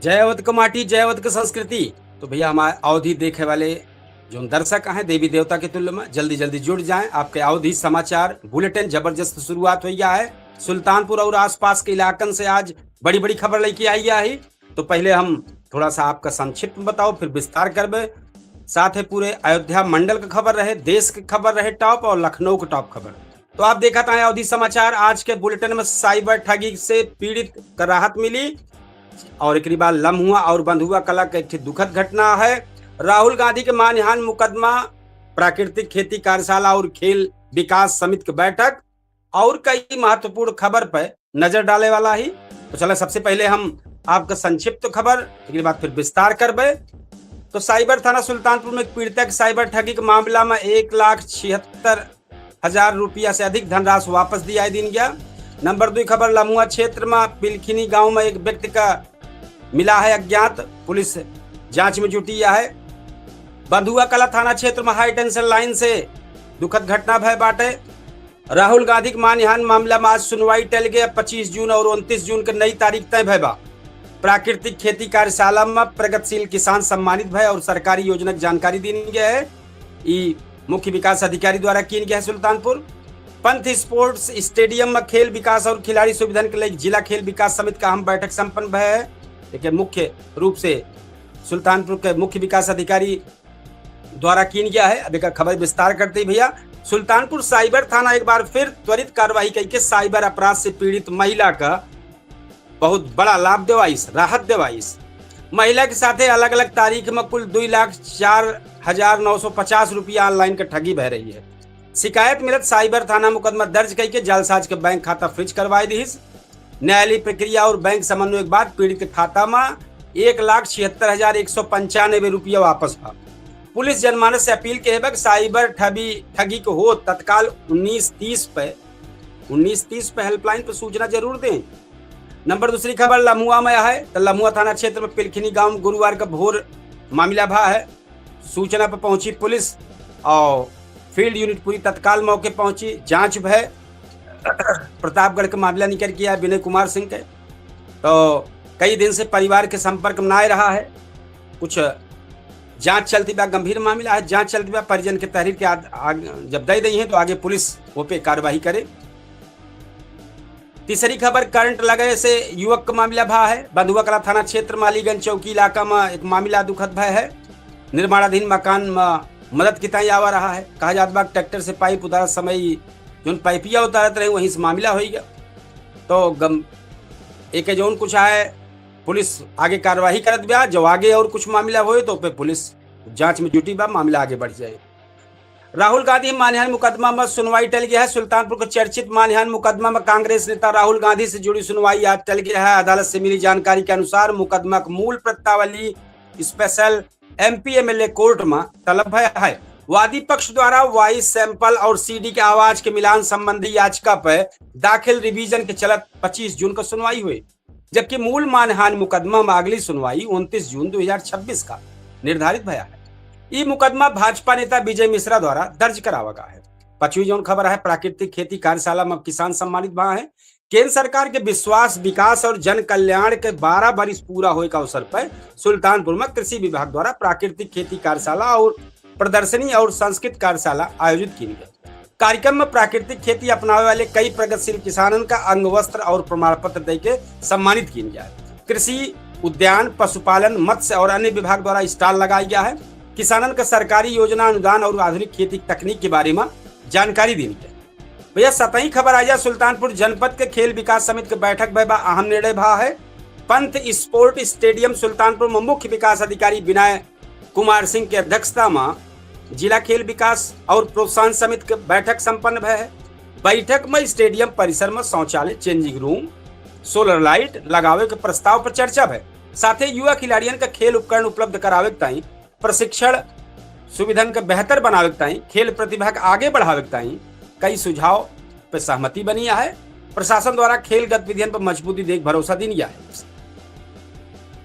जयवत के माटी जयवत के संस्कृति। तो भैया हमारे अवधि देखे वाले जो दर्शक हैं देवी देवता के तुल्य में जल्दी जल्दी जुड़ जाएं। आपके अवधि समाचार बुलेटिन जबरदस्त शुरुआत हो गया है। सुल्तानपुर और आसपास के इलाकन से आज बड़ी बड़ी खबर लेके आई है। तो पहले हम थोड़ा सा आपका संक्षिप्त बताओ, फिर विस्तार करबे। साथ है पूरे अयोध्या मंडल का खबर रहे, देश की खबर रहे टॉप, और लखनऊ का टॉप खबर। तो आप देखा था अवधि समाचार। आज के बुलेटिन में साइबर ठगी से पीड़ित को राहत मिली, और एक बार लम्हुआ और बंधुआ कला की एक दुखद घटना है। राहुल गांधी के मानहानि मुकदमा, प्राकृतिक खेती कार्यशाला और खेल विकास समिति की बैठक, और कई महत्वपूर्ण खबर पर नजर डाले वाला ही। तो चलो सबसे पहले हम आपका संक्षिप्त खबर, एक बाद फिर विस्तार करबे। तो साइबर थाना सुल्तानपुर में पीड़िता के साइबर ठगी के मामला में 1,76,000 रुपया से अधिक धनराशि वापस दिया दिन गया। नंबर 2 खबर, लम्हुआ क्षेत्र में पिलखिनी गांव में एक व्यक्ति का मिला है अज्ञात, पुलिस जांच में जुटी है। बंधुआ कला थाना क्षेत्र में हाई टेंशन लाइन से दुखद घटना भय बाटे। राहुल गांधी के मानहानि मामला में आज सुनवाई टल गया। 25 जून और 29 जून के नई तारीख तय भयबा। प्राकृतिक खेती कार्यशाला में प्रगतिशील किसान सम्मानित भय और सरकारी योजना की जानकारी दी गया है। मुख्य विकास अधिकारी द्वारा की गया है। सुल्तानपुर पंथ स्पोर्ट्स स्टेडियम में खेल विकास और खिलाड़ी सुविधा के लिए जिला खेल विकास समिति का अहम बैठक संपन्न भय है। देखिए मुख्य रूप से सुल्तानपुर के मुख्य विकास अधिकारी द्वारा की गया है। अभी का खबर विस्तार करते ही भैया, सुल्तानपुर साइबर थाना एक बार फिर त्वरित कार्रवाई करके साइबर अपराध से पीड़ित महिला का बहुत बड़ा लाभ देवाइस, राहत देवाइस। महिला के साथ अलग अलग तारीख में कुल 2,04,950 रुपया ऑनलाइन का ठगी बह रही है। शिकायत मिलत साइबर थाना मुकदमा दर्ज करके जालसाज के बैंक खाता फ्रीज करवाई दी। न्यायालयीय प्रक्रिया और बैंक समन्वय के बाद पीड़ित के खाता में 1,76,195 रुपया वापस हुआ। पुलिस जनमानस से अपील के है साइबर ठगी को हो तत्काल 1930 पे हेल्पलाइन पर सूचना जरूर दें। नंबर 2 खबर लम्हुआ में है। तो लम्हुआ थाना क्षेत्र में पिलखिनी गांव गुरुवार का भोर मामला भा है। सूचना पर पहुंची पुलिस और फील्ड यूनिट पूरी तत्काल मौके पहुंची। जांच भय प्रतापगढ़ का मामला निकल किया है विनय कुमार सिंह के। तो कई दिन से परिवार के संपर्क में ना रहा है। कुछ जांच चलती बा, गंभीर मामला है, जांच चलती बा। परिजन के तहरीर के जब दे दी है तो आगे पुलिस वो पे कार्रवाई करे। तीसरी खबर, करंट लगे से युवक का मामला भा है। बंधुआ कला थाना क्षेत्र मालीगंज चौकी इलाका में एक मामला दुखद भय है। निर्माणाधीन मकान में मदद की ताई आवा रहा है। कहा जात बा ट्रैक्टर से पाइप उतारत समय जो पाइपिया उतारत रहे वहीं से मामला हो गया। तो एक जो कुछ है पुलिस आगे कार्रवाई करत बा। जो आगे और कुछ मामला हो तो पे पुलिस जांच में जुटी बा, मामला आगे बढ़ जाए। राहुल गांधी मानहानि मुकदमा में सुनवाई टल गया है। सुल्तानपुर के चर्चित मानहानि मुकदमा में कांग्रेस नेता राहुल गांधी से जुड़ी सुनवाई आज टल गया है। अदालत से मिली जानकारी के अनुसार मुकदमा का मूल प्रत्यावली स्पेशल MP MLA कोर्ट में तलब है। वादी पक्ष द्वारा वॉइस सैंपल और CD के आवाज के मिलान संबंधी याचिका पर दाखिल रिवीजन के चलत 25 जून को सुनवाई हुई, जबकि मूल मानहानि मुकदमा में अगली सुनवाई 29 जून 2026 का निर्धारित भया है। ये मुकदमा भाजपा नेता विजय मिश्रा द्वारा दर्ज करावा गया है। 25 जून खबर है, प्राकृतिक खेती कार्यशाला में किसान सम्मानित भा है। केंद्र सरकार के विश्वास विकास और जन कल्याण के 12 वर्ष पूरा होने का अवसर पर सुल्तानपुर में कृषि विभाग द्वारा प्राकृतिक खेती कार्यशाला और प्रदर्शनी और संस्कृत कार्यशाला आयोजित की गई। कार्यक्रम में प्राकृतिक खेती अपनाने वाले कई प्रगतिशील किसानों का अंग वस्त्र और प्रमाण पत्र देके सम्मानित किया गया है। कृषि उद्यान पशुपालन मत्स्य और अन्य विभाग द्वारा स्टॉल लगाया गया है। किसानों का सरकारी योजना अनुदान और आधुनिक खेती तकनीक के बारे में जानकारी दी गई। भैया सतही खबर आ जाए, सुल्तानपुर जनपद के खेल विकास समिति की बैठक में अहम निर्णय भा है। पंथ स्पोर्ट स्टेडियम सुल्तानपुर में मुख्य विकास अधिकारी विनय कुमार सिंह की अध्यक्षता में जिला खेल विकास और प्रोत्साहन समिति की बैठक संपन्न भय है। बैठक में स्टेडियम परिसर में शौचालय, चेंजिंग रूम, सोलर लाइट लगावे के प्रस्ताव पर चर्चा है। साथ ही युवा खिलाड़ियों का खेल उपकरण उपलब्ध करावे ताई, प्रशिक्षण सुविधा के बेहतर बनावे ताई, खेल प्रतिभा के आगे बढ़ावे ताई कई सुझाव पर सहमति बनी है। प्रशासन द्वारा खेल गतिविधियों पर मजबूती देख भरोसा दी गया है।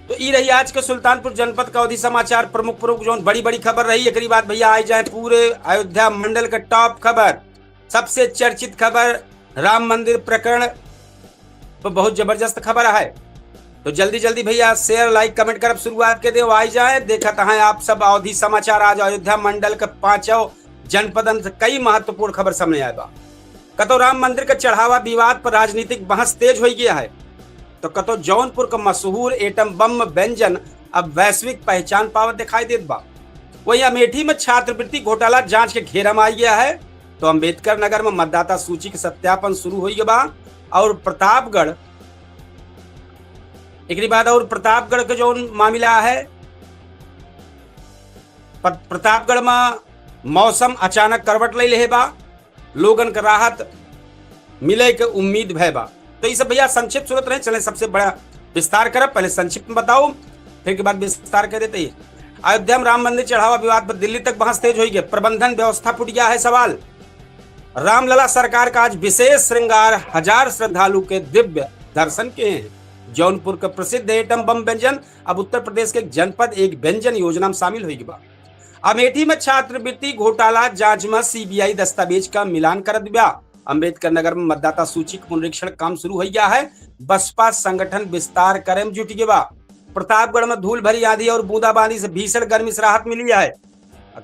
तो ये रही आज के सुल्तानपुर जनपद का अवधि समाचार। प्रमुख जो बड़ी बड़ी खबर रही। एक बात भैया आई जाए पूरे अयोध्या मंडल का टॉप खबर, सबसे चर्चित खबर राम मंदिर प्रकरण पर बहुत जबरदस्त खबर है। तो जल्दी जल्दी भैया शेयर लाइक कमेंट कर शुरुआत के दे आई जाए। देखत है आप सब अवधि समाचार। आज अयोध्या मंडल के 5 जनपदन से कई महत्वपूर्ण खबर सामने आए बा। कतो राम मंदिर के चढ़ावा विवाद पर राजनीतिक बहस तेज हो गया है, तो कतो जौनपुर का मशहूर एटम बम व्यंजन अब वैश्विक पहचान पावत दिखाई देत बा। वही अमेठी में छात्रवृत्ति घोटाला जांच के घेरा में आ गया है। तो अंबेडकर नगर में मतदाता सूची के सत्यापन शुरू हो गया बा। और प्रतापगढ़ एक बाद और प्रतापगढ़ का जो मामला है, प्रतापगढ़ में मौसम अचानक करवट ले ले बा, लोगन का राहत मिले के उम्मीद भय बा। तो ये सब भैया संक्षिप्त सूरत रहे। चले सबसे बड़ा विस्तार कर, पहले संक्षिप्त में बताओ फिर के बाद विस्तार कर देते हैं। अयोध्या में राम मंदिर चढ़ावा विवाद पर दिल्ली तक बहस तेज हो गई। प्रबंधन व्यवस्था फुट गया है सवाल। रामलला सरकार का आज विशेष श्रृंगार, 1000 श्रद्धालु के दिव्य दर्शन किए हैं। जौनपुर का प्रसिद्ध एटम बम व्यंजन अब उत्तर प्रदेश के जनपद एक व्यंजन योजना में शामिल होगी बा। अमेठी में छात्रवृत्ति घोटाला जांच में सीबीआई दस्तावेज का मिलान कर दिया। अंबेडकर नगर में मतदाता सूची का पुनरीक्षण काम शुरू हो गया है। बसपा संगठन विस्तार करे में जुट गया। प्रतापगढ़ में धूल भरी आंधी और बूंदाबांदी से भीषण गर्मी से राहत मिली है।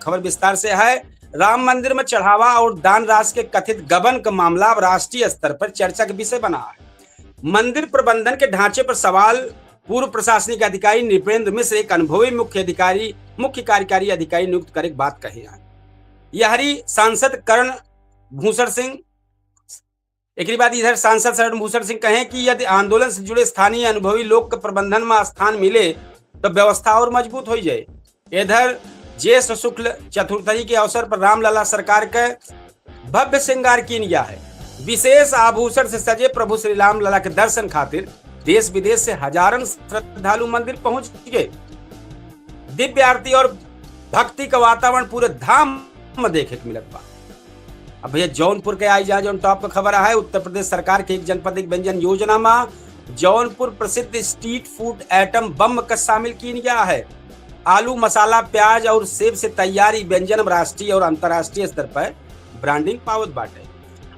खबर विस्तार से है। राम मंदिर में चढ़ावा और दान राशि के कथित गबन का मामला राष्ट्रीय स्तर पर चर्चा का विषय बना है। मंदिर प्रबंधन के ढांचे पर सवाल। पूर्व प्रशासनिक अधिकारी नृपेंद्र मिश्र एक अनुभवी मुख्य कार्यकारी अधिकारी नियुक्त कर बात कही है। यहरी सांसद कर्ण भूषण सिंह एक बाद इधर सांसद शरण भूषण सिंह कहें कि यदि आंदोलन से जुड़े स्थानीय अनुभवी लोग के प्रबंधन में स्थान मिले तो व्यवस्था और मजबूत हो जाए। इधर ज्येष्ठ शुक्ल चतुर्थी के अवसर पर रामलला सरकार का भव्य श्रृंगार किया गया है। विशेष आभूषण से सजे प्रभु श्री राम लला के दर्शन खातिर देश विदेश से हजारों श्रद्धालु मंदिर पहुंच गए। दिव्य आरती और भक्ति का वातावरण पूरे धाम में देखे को मिलत बा। अब भैया जौनपुर के आई जा जो टॉप पर खबर है। उत्तर प्रदेश सरकार के एक जनपद एक व्यंजन योजना में जौनपुर प्रसिद्ध स्ट्रीट फूड एटम बम का शामिल किया गया है। आलू, मसाला, प्याज और सेब से तैयारी व्यंजन राष्ट्रीय और अंतर्राष्ट्रीय स्तर पर ब्रांडिंग पावत बाटे।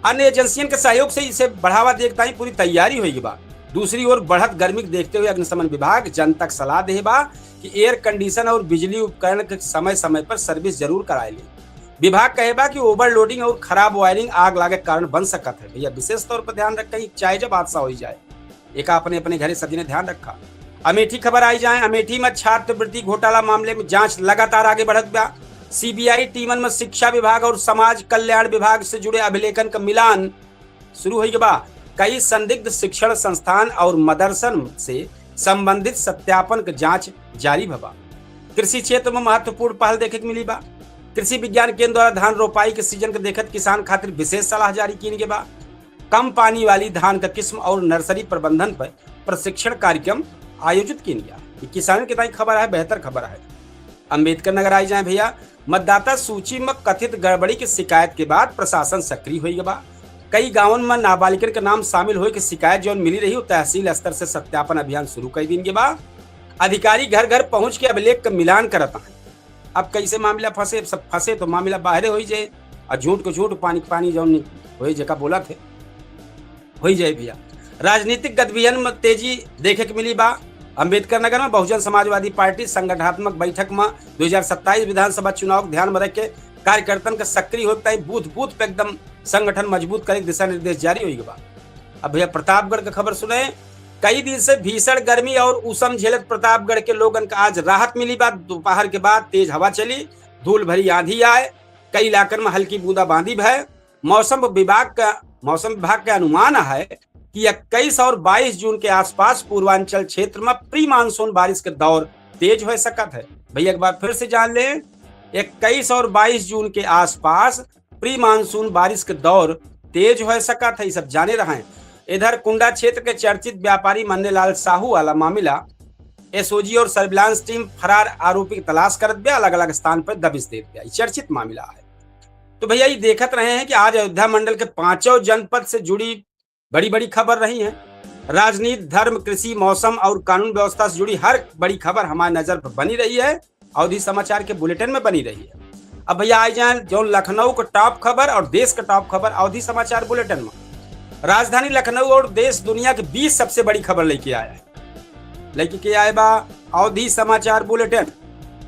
अन्य एजेंसियों के सहयोग से इसे बढ़ावा देखता ही पूरी तैयारी होगी बा। दूसरी ओर बढ़त गर्मी देखते हुए अग्निशमन विभाग जनता को सलाह दे बा कि एयर कंडीशन और बिजली उपकरण के समय समय पर सर्विस जरूर कराए ली। विभाग कहे बा कि ओवरलोडिंग और खराब वायरिंग आग लागे कारण बन सकत है। भैया विशेष तौर पर ध्यान रखें, चाहे जब हादसा हो जाए एक अपने अपने घरे सभी ने ध्यान रखा। अमेठी खबर आई जाए। अमेठी में छात्रवृत्ति घोटाला मामले में जांच लगातार आगे बढ़त गया। सीबीआई टीमन में शिक्षा विभाग और समाज कल्याण विभाग से जुड़े अभिलेखन का मिलान शुरू हो गया। कई संदिग्ध शिक्षण संस्थान और मदरसन से संबंधित सत्यापन का जांच जारी भबा। कृषि क्षेत्र में महत्वपूर्ण पहल देखे को मिली बा। कृषि विज्ञान केंद्र द्वारा धान रोपाई के सीजन के देखत किसान खातिर विशेष सलाह जारी की गई बा। कम पानी वाली धान का किस्म और नर्सरी प्रबंधन पर प्रशिक्षण कार्यक्रम आयोजित किया गया। किसानों की खबर है, बेहतर खबर है। अंबेडकर नगर आई जाए भैया। मतदाता सूची में कथित गड़बड़ी की शिकायत के बाद प्रशासन सक्रिय हो गया। कई गांवों में नाबालिगन के नाम शामिल हो शिकायत जो मिली रही तहसील स्तर से सत्यापन अभियान शुरू कर दिन के बाद अधिकारी घर घर पहुंच के अभिलेख का मिलान करता है। अब कैसे मामला फंसे, सब फंसे तो मामला बाहर हो जाए और झूठ को झूठ, पानी पानी जो हो जगह बोला थे हो जाए भैया। राजनीतिक गतिविधियों में तेजी देखे को मिली बा। अंबेडकर नगर में बहुजन समाजवादी पार्टी संगठनात्मक बैठक में 2027 विधानसभा चुनाव ध्यान में रख के कार्यकर्तन का सक्रिय होता है। बूथ पे एकदम संगठन मजबूत करे दिशा निर्देश जारी होगी बा। अब भैया प्रतापगढ़ का खबर सुने। कई दिन से भीषण गर्मी और उष्ण झेलत प्रतापगढ़ के लोगन का आज राहत मिली बा। दोपहर के बाद तेज हवा चली, धूल भरी आंधी आए, कई इलाकों में हल्की बूंदाबांदी भय। मौसम विभाग का अनुमान है कि 21 और 22 जून के आसपास पूर्वांचल क्षेत्र में प्री मानसून बारिश के दौर तेज हो सकता है। भैया एक बार फिर से जान ले, 21 और 22 जून के आसपास प्री मानसून बारिश के दौर तेज हो सकता है, सब जाने रहे हैं। इधर कुंडा क्षेत्र के चर्चित व्यापारी मन्नेलाल साहू वाला मामला एसओजी और सर्विलांस टीम फरार आरोपी की तलाश कर दिया, अलग अलग स्थान पर दबिश दे दिया। चर्चित मामला है। तो भैया ये देखते रहे हैं कि आज अयोध्या मंडल के 5 जनपद से जुड़ी बड़ी बड़ी खबर रही है। राजनीति, धर्म, कृषि, मौसम और कानून व्यवस्था से जुड़ी हर बड़ी खबर हमारी नजर पर बनी रही है। अवधि समाचार के बुलेटिन में बनी रही है। अब भैया आ जाए जो लखनऊ का टॉप खबर और देश का टॉप खबर अवधि समाचार बुलेटिन में। राजधानी लखनऊ और देश दुनिया की 20 सबसे बड़ी खबर लेके आया है। लेकिन क्या है बा अवधि समाचार बुलेटिन।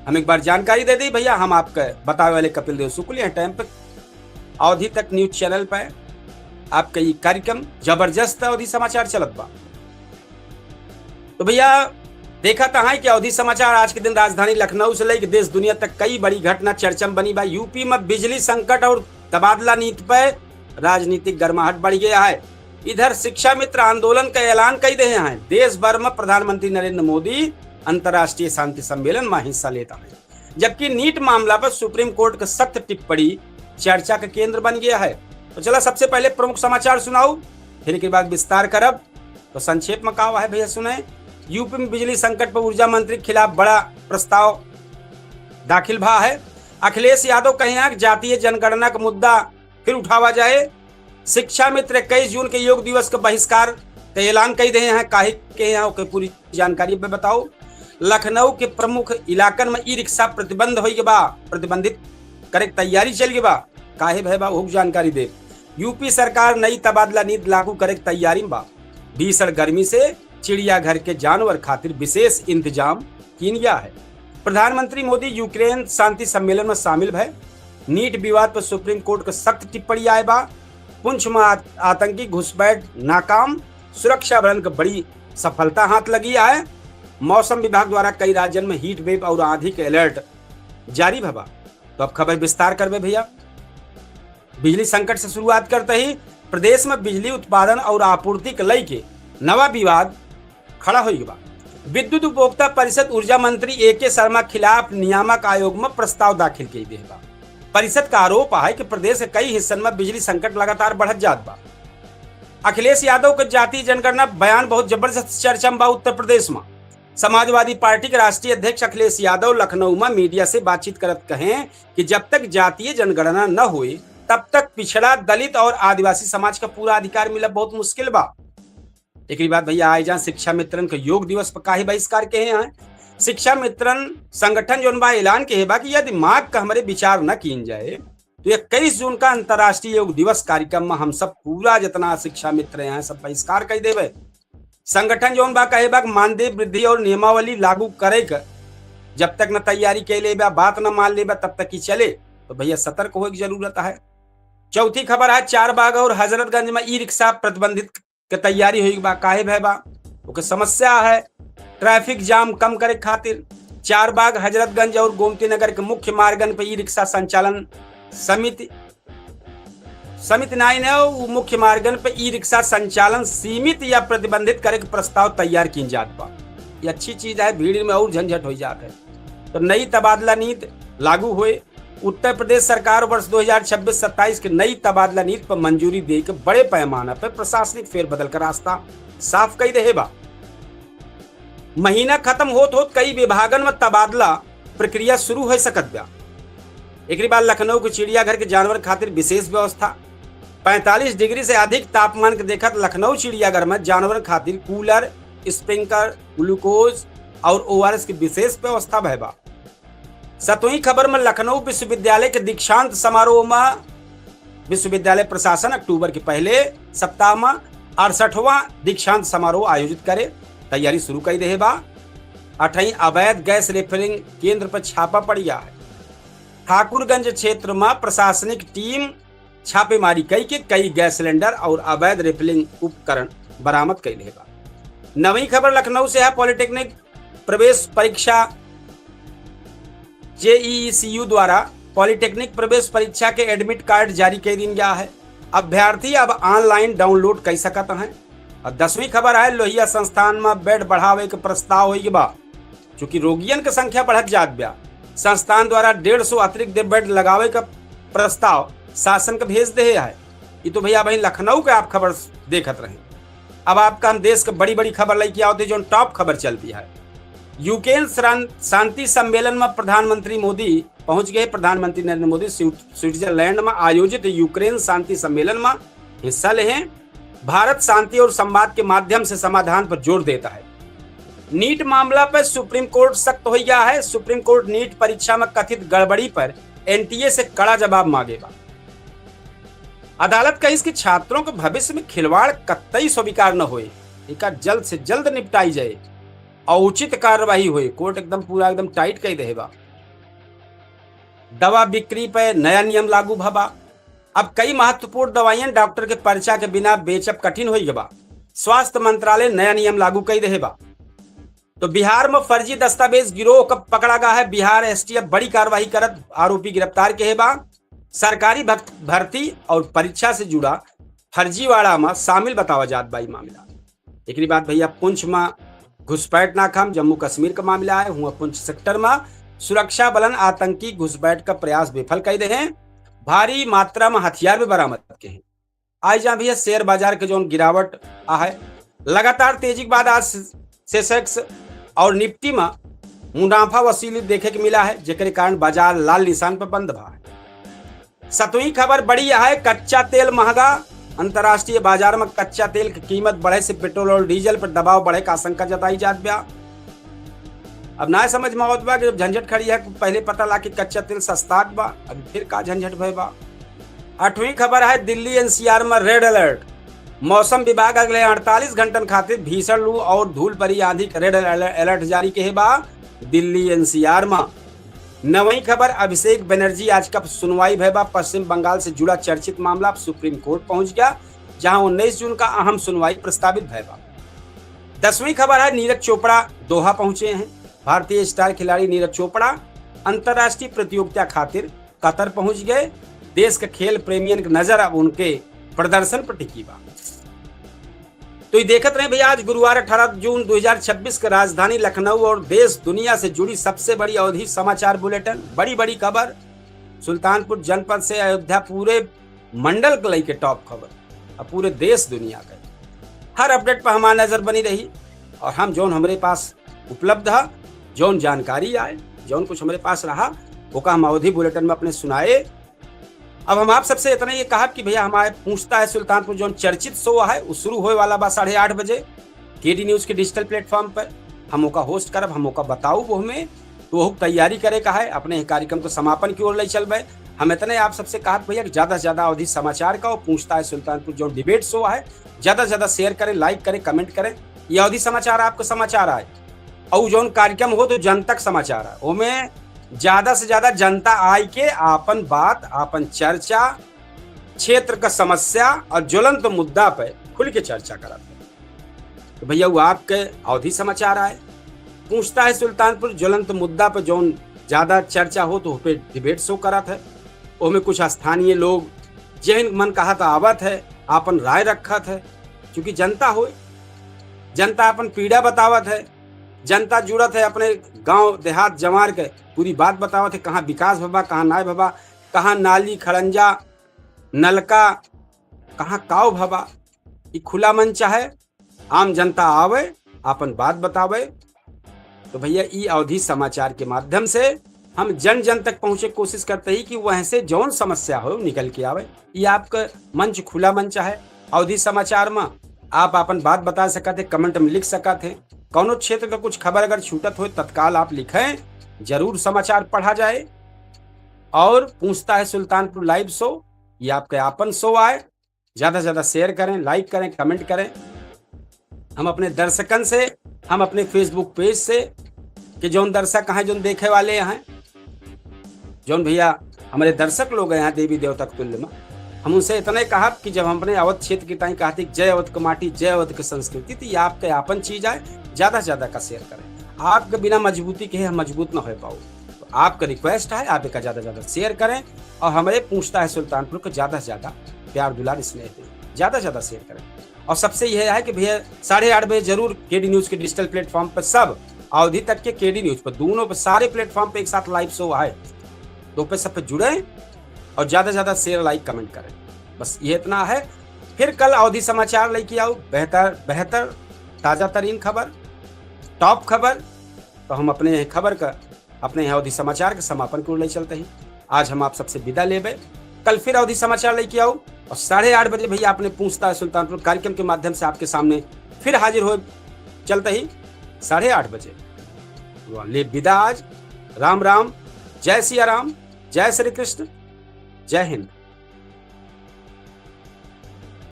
हम एक बार जानकारी दे दी भैया, हम आपके बतावे वाले कपिल देव शुक्ल हैं टाइम पे अवधि तक न्यूज चैनल पे आपका ये कार्यक्रम जबरदस्त अवधि समाचार चलत बा। तो भैया देखा था है कि अवधि समाचार आज के दिन राजधानी लखनऊ से लेकर देश दुनिया तक कई बड़ी घटना चर्चा में बनी बा। यूपी में बिजली संकट और तबादला नीति पर राजनीतिक गर्माहट बढ़ गया है। इधर शिक्षा मित्र आंदोलन का ऐलान कर दे हैं। देश भर में प्रधानमंत्री नरेंद्र मोदी अंतर्राष्ट्रीय शांति सम्मेलन में हिस्सा लेता है, जबकि नीट मामला पर सुप्रीम कोर्ट का सख्त टिप्पणी चर्चा का केंद्र बन गया है। तो चला सबसे पहले प्रमुख समाचार सुनाऊ, फिर के बाद विस्तार करब। तो संक्षेप में कहा है भैया सुने। यूपी में बिजली संकट पर ऊर्जा मंत्री के खिलाफ बड़ा प्रस्ताव दाखिल भा है। अखिलेश यादव कहे जातीय जनगणना का मुद्दा फिर उठावा जाए। शिक्षा मित्र 21 जून के योग दिवस का बहिष्कार का ऐलान कर दे हैं। काहे के यहाँ पूरी जानकारी पे बताओ। लखनऊ के प्रमुख इलाकन में ई रिक्शा प्रतिबंध हो बा, प्रतिबंधित करे तैयारी चल गई बा। काहे भय बा वो जानकारी दे। यूपी सरकार नई तबादला नीति लागू करे तैयारी में बा। भीषण गर्मी से चिड़ियाघर के जानवर खातिर विशेष इंतजाम किया गया है। प्रधानमंत्री मोदी यूक्रेन शांति सम्मेलन में शामिल भय। नीट विवाद पर सुप्रीम कोर्ट का सख्त टिप्पणी आए बा। पुंछ में आतंकी घुसपैठ नाकाम, सुरक्षा बलन को बड़ी सफलता हाथ लगी है। मौसम विभाग द्वारा कई राज्यों में हीट वेव और आंधी के अलर्ट जारी भबा। तो अब खबर विस्तार करबे भैया। बिजली संकट से शुरुआत करते ही प्रदेश में बिजली उत्पादन और आपूर्ति के लेके नवा विवाद खड़ा हो गया। विद्युत उपभोक्ता परिषद ऊर्जा मंत्री ए.के. शर्मा खिलाफ नियामक आयोग में प्रस्ताव दाखिल किए गए बा। परिषद का आरोप है कि प्रदेश के कई हिस्सों में बिजली संकट लगातार बढ़त जात बा। अखिलेश यादव के जातीय जनगणना बयान बहुत जबरदस्त चर्चा में बा उत्तर प्रदेश में। समाजवादी पार्टी के राष्ट्रीय अध्यक्ष अखिलेश यादव लखनऊ में मीडिया से बातचीत करत कहें कि जब तक जातीय जनगणना न हुई तब तक पिछड़ा, दलित और आदिवासी समाज का पूरा अधिकार मिला बहुत मुश्किल बा। एक बात भैया आए जहाँ शिक्षा मित्रन के योग दिवस पर काहे बहिष्कार के हैं। शिक्षा मित्रन संगठन जो बा ऐलान के बा कि यदि मांग का हमारे विचार न किन जाए तो 21 जून का अंतर्राष्ट्रीय योग दिवस कार्यक्रम में हम सब पूरा जितना शिक्षा मित्र हैं सब बहिष्कार कर देवे। संगठन जो बा कहे बा मानदेय वृद्धि और नियमावली लागू करे जब तक न तैयारी के ले बात न मान ले तब तक ही चले। तो भैया सतर्क होने की जरूरत है। चौथी खबर है चारबाग और हजरतगंज में ई रिक्शा प्रतिबंधित के तैयारी हुई बा। काहे भय बा ओके समस्या है। ट्रैफिक जाम कम करे खातिर चारबाग, हजरतगंज और गोमती नगर के मुख्य मार्गन पर ई रिक्शा संचालन समिति 9 मुख्य मार्गन पर ई रिक्शा संचालन सीमित या प्रतिबंधित करे के प्रस्ताव तैयार की जात बा। ये अच्छी चीज है, भीड़ में और झंझट हो जाता है। तो नई तबादला नीति लागू हुए। उत्तर प्रदेश सरकार वर्ष 2026-27 के नई तबादला नीति पर मंजूरी देकर बड़े पैमाने पर प्रशासनिक फेरबदल का रास्ता साफ कर दे बा। महीना खत्म होत कई विभागन में तबादला प्रक्रिया शुरू हो सकत बा। एक बार लखनऊ के चिड़ियाघर के जानवर खातिर विशेष व्यवस्था। 45 डिग्री से अधिक तापमान के देखत लखनऊ चिड़ियाघर में जानवर खातिर कूलर, स्प्रिंकलर, ग्लूकोज और ORS की विशेष व्यवस्था भय बा। 7वीं खबर में लखनऊ विश्वविद्यालय के दीक्षांत समारोह में विश्वविद्यालय प्रशासन अक्टूबर के पहले सप्ताह में 68वां दीक्षांत समारोह आयोजित करे तैयारी शुरू कर दे बा। 8वीं अवैध गैस रिफिलिंग केंद्र पर छापा पड़ गया है। ठाकुरगंज क्षेत्र में प्रशासनिक टीम छापेमारी कई के कई गैस सिलेंडर और अवैध रिफिलिंग उपकरण बरामद कर ले बा। 9वीं खबर लखनऊ से है। पॉलिटेक्निक प्रवेश परीक्षा JEE-CU द्वारा पॉलिटेक्निक प्रवेश परीक्षा के एडमिट कार्ड जारी कर दिया गया है। अभ्यर्थी अब ऑनलाइन डाउनलोड कर सकते हैं। और 10वीं खबर है लोहिया संस्थान में बेड बढ़ावे के प्रस्ताव हो बा। चूंकि रोगियन की संख्या बढ़त जात बा, संस्थान द्वारा 150 अतिरिक्त बेड लगावे का प्रस्ताव शासन को भेज दे है। ये तो भैया भाई लखनऊ के आप खबर देखत रहे। अब आपका हम देश के बड़ी बड़ी खबर लेके आओते जो टॉप खबर चलती है। यूक्रेन शांति सम्मेलन में प्रधानमंत्री मोदी पहुंच गए। प्रधानमंत्री नरेंद्र मोदी स्विट्जरलैंड में आयोजित यूक्रेन शांति सम्मेलन में हिस्सा ले हैं। भारत शांति और संवाद के माध्यम से समाधान पर जोर देता है। नीट मामला पर सुप्रीम कोर्ट सख्त हो गया है। सुप्रीम कोर्ट नीट परीक्षा में कथित गड़बड़ी पर NTA से कड़ा जवाब मांगेगा। अदालत कही कि छात्रों के भविष्य में खिलवाड़ कतई स्वीकार न होए, इनका जल्द से जल्द निपटाई जाए। और उचित कार्यवाही हुई। कोर्ट एकदम पूरा एकदम टाइट कही दे बा। दवा बिक्री पे नया नियम लागू भबा। अब कई महत्वपूर्ण दवाइयां डॉक्टर के पर्चा के बिना बेचब कठिन हो गया। स्वास्थ्य मंत्रालय नया नियम लागू कई दे बा। तो बिहार में फर्जी दस्तावेज गिरोह कब पकड़ा गया है। बिहार एसटीएफ बड़ी कार्रवाई करत आरोपी गिरफ्तार के बा। सरकारी भर्ती और परीक्षा से जुड़ा फर्जीवाड़ा में शामिल बतावा जात बा मामला। एक बात भैया पुंछ में घुसपैठ नाकाम जम्मू कश्मीर का मामला है। हुआ पुंछ सेक्टर में सुरक्षा बलन आतंकी घुसपैठ का प्रयास विफल कर दे हैं। भारी मात्रा में हथियार भी बरामद के हैं। आज जहाँ भैया शेयर बाजार के जो गिरावट आ है लगातार तेजी के बाद आज सेंसेक्स और निफ्टी में मुनाफा वसूली देखे के मिला है, जेकर कारण बाजार लाल निशान पर बंद भा है। सतवीं खबर बड़ी है, कच्चा तेल महंगा। अंतर्राष्ट्रीय बाजार में कच्चा तेल की कीमत बढ़े से पेट्रोल और डीजल पर दबाव बढ़े का आशंका जताई जात बा। अब ना समझ में आवत बा कि जब झंझट खड़ी है पहले पता ला कि कच्चा तेल सस्ता बा, अभी फिर का झंझट भय बा। 8वीं खबर है, दिल्ली एनसीआर में रेड अलर्ट। मौसम विभाग अगले 48 घंटन खातिर भीषण लू और धूल भरी आंधी का रेड अलर्ट जारी के बा दिल्ली एनसीआर में। 9वीं खबर, अभिषेक बनर्जी आज का सुनवाई भय बा। पश्चिम बंगाल से जुड़ा चर्चित मामला सुप्रीम कोर्ट पहुंच गया, जहां 19 जून का अहम सुनवाई प्रस्तावित भय बा। 10वीं खबर है, नीरज चोपड़ा दोहा पहुंचे हैं। भारतीय स्टार खिलाड़ी नीरज चोपड़ा अंतर्राष्ट्रीय प्रतियोगिता खातिर कतर पहुंच गए। देश के खेल प्रेमियन की नजर अब उनके प्रदर्शन पर टिकी बा। तो ये देखते रहे भैया, आज गुरुवार 18 जून 2026 के राजधानी लखनऊ और देश दुनिया से जुड़ी सबसे बड़ी अवधि समाचार बुलेटिन। बड़ी बड़ी खबर सुल्तानपुर जनपद से अयोध्या पूरे मंडल को लेके टॉप खबर और पूरे देश दुनिया का हर अपडेट पर हमारी नजर बनी रही। और हम जौन हमारे पास उपलब्ध है, जौन जानकारी आए, जौन कुछ हमारे पास रहा, वो का हम अवधि बुलेटिन में अपने सुनाए। अब हम आप सबसे इतना ये कहा कि भैया हमारे पूछता है सुल्तानपुर जो चर्चित शो है वो शुरू होने वाला बा 8:30 बजे केडी न्यूज के डिजिटल प्लेटफॉर्म पर। हम का होस्ट करब, हम का बताऊ वो में तो वो तैयारी करे का है, अपने कार्यक्रम को समापन की ओर ले चल बे। हम इतने आप सबसे कहा भैया ज्यादा से ज्यादा अवधि समाचार का और पूछता है सुल्तानपुर जो डिबेट शो है ज्यादा से ज्यादा शेयर करें, लाइक करें, कमेंट करें। ये अवधि समाचार आपको समाचार आए और जो कार्यक्रम हो तो जनतक समाचार है, वो में ज्यादा से ज्यादा जनता आय के आपन बात, आपन चर्चा, क्षेत्र का समस्या और ज्वलंत मुद्दा पे खुल के चर्चा कराते हैं। तो भैया वो आपके अवधि समाचार आए पूछता है सुल्तानपुर ज्वलंत मुद्दा पे जो ज्यादा चर्चा हो तो पे डिबेट शो करात है। उसमें कुछ स्थानीय लोग जिन मन कहा था आवत है, आपन राय रखत है, क्योंकि जनता हो, जनता अपन पीड़ा बतावत है, जनता जुड़त है अपने गांव देहात जमार के पूरी बात बतावत है, कहाँ विकास भबा, कहाँ नाय भबा, कहाँ नाली खड़ंजा नलका, कहाँ काव भबा। ये खुला मंच है, आम जनता आवे अपन बात बतावे। तो भैया ये अवधि समाचार के माध्यम से हम जन जन तक पहुंचे कोशिश करते ही कि वह से जौन समस्या हो निकल के आवे। ये आपका मंच खुला मंच है। अवधि समाचार में आप अपन बात बता सकते, कमेंट में लिख सकते। कौनो क्षेत्र का कुछ खबर अगर छूटत हो तत्काल आप लिखें, जरूर समाचार पढ़ा जाए। और पूछता है सुल्तानपुर लाइव शो, ये आपके आपन शो आए, ज्यादा से ज्यादा शेयर करें, लाइक करें, कमेंट करें। हम अपने दर्शकन से, हम अपने फेसबुक पेज से कि जौन दर्शक हैं, जौन देखे वाले हैं, जौन भैया हमारे दर्शक लोग हैं यहाँ देवी देवता के तुल्य में, हम उनसे इतना ही कहा कि जब हमने अवध क्षेत्र की ताई कहा थी जय अवध की माटी, जय अवध की संस्कृति, तो ये आपके आपन चीज है, ज्यादा से ज्यादा का शेयर करें। आपके बिना मजबूती के हम मजबूत ना हो पाओ, तो आपका रिक्वेस्ट है आप ज्यादा से ज्यादा शेयर करें और हमारे पूछता है सुल्तानपुर को ज्यादा से ज्यादा प्यार दुलार स्नेह दें, ज्यादा से ज्यादा शेयर करें। और सबसे यह है कि भैया 8:30 बजे जरूर केडी न्यूज के डिजिटल प्लेटफॉर्म पर, सब अवधि तक के केडी न्यूज पर, दोनों पर सारे प्लेटफॉर्म पे एक साथ लाइव शो है, तो पे सब पे जुड़े और ज्यादा से ज्यादा शेयर, लाइक, कमेंट करें। बस ये इतना है। फिर कल अवधि समाचार लेके आओ, बेहतर ताजा तरीन खबर, टॉप खबर। तो हम अपने खबर का, अपने अवधि समाचार के समापन को ले चलते हैं। आज हम आप सबसे विदा लेबे, कल फिर अवधि समाचार लेके आओ और 8:30 बजे भैया आपने पूछता है सुल्तानपुर कार्यक्रम के माध्यम से आपके सामने फिर हाजिर हो चलते ही 8:30 बजे। ले विदा आज। राम राम, जय सिया राम, जय श्री कृष्ण, जय हिंद।